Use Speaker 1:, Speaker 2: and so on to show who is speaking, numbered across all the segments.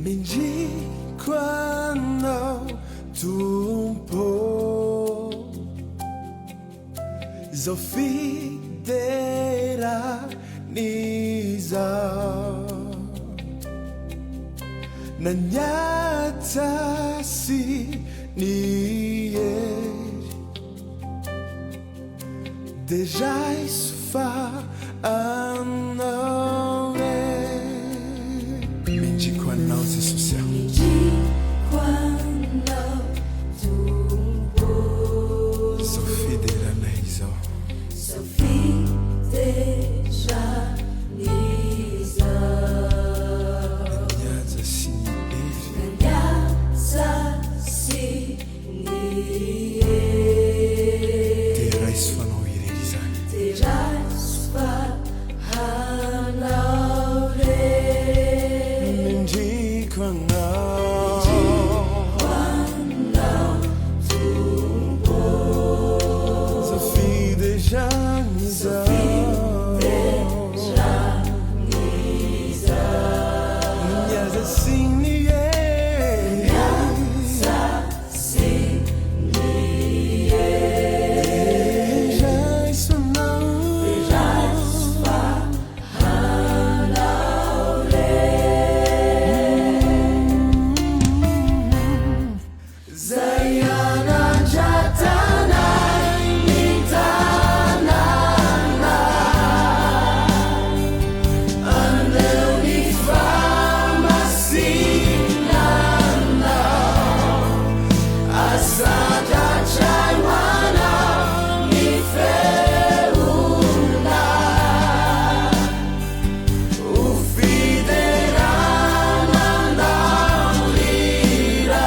Speaker 1: Mendriko anao tompo, zao fideranizaho na niatsa sy ny hery de raiso fa anao mendriko anao Jesosy aho,
Speaker 2: mendriko anao tompo,
Speaker 1: zao fideranay zao,
Speaker 2: zao fideranizaho
Speaker 1: niaja sy ny hery,
Speaker 2: na niatsa sy ny hery
Speaker 1: de raiso fanao irery izany,
Speaker 2: de raiso fa hanao rery.
Speaker 1: mendriko anao zao fideranizaho, niaja sy ny hery, raiso anao, zay anadratanay ny tanàna, andeo ny famasinana, asadratra manao ny feona, o fiderananao lira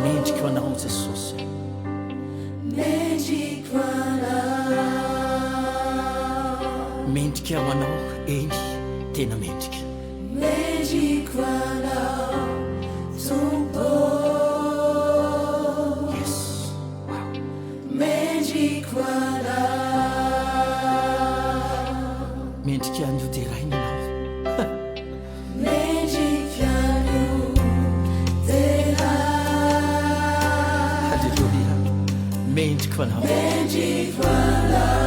Speaker 3: mendriko anao Jesosy,
Speaker 2: mendriko anao,
Speaker 3: mendrika ho anao eny tena mendrika,
Speaker 2: mendriko anao tompo,
Speaker 3: yes, wow,
Speaker 2: mendriko anao,
Speaker 3: mendrika an'io terainy anao,
Speaker 2: mendrika an'io terainy,
Speaker 3: halleluia, mendriko anao,
Speaker 2: mendriko anao,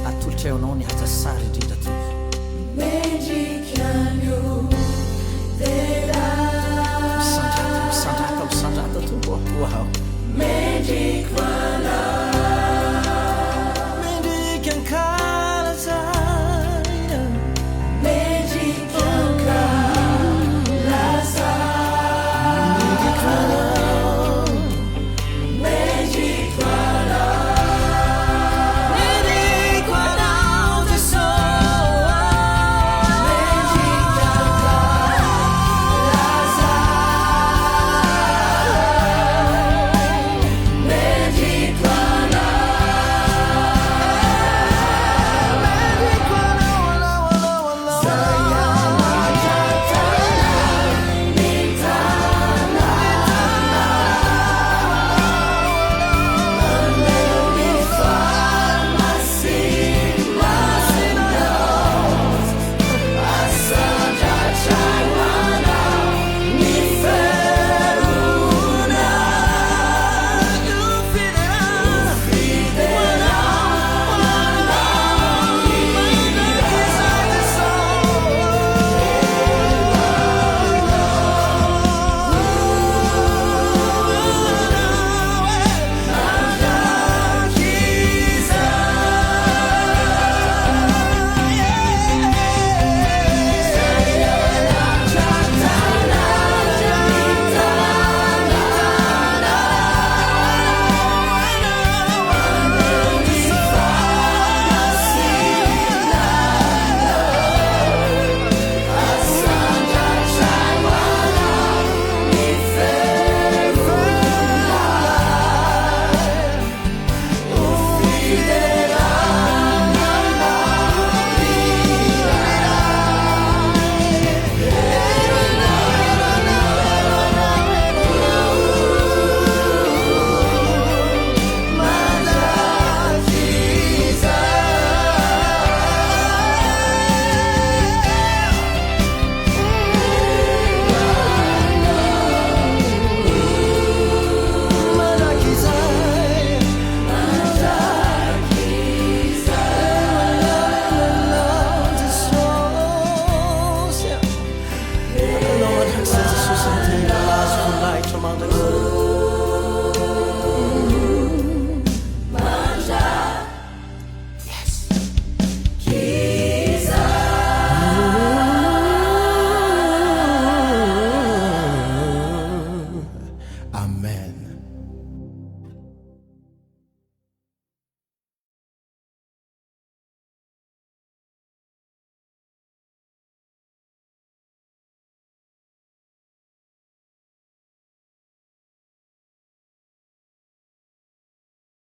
Speaker 3: atolotra eo anao ny haja sary indrindra tompo,
Speaker 2: mendrika an'io terainy,
Speaker 3: misandrata tompo, wow,
Speaker 2: mendriko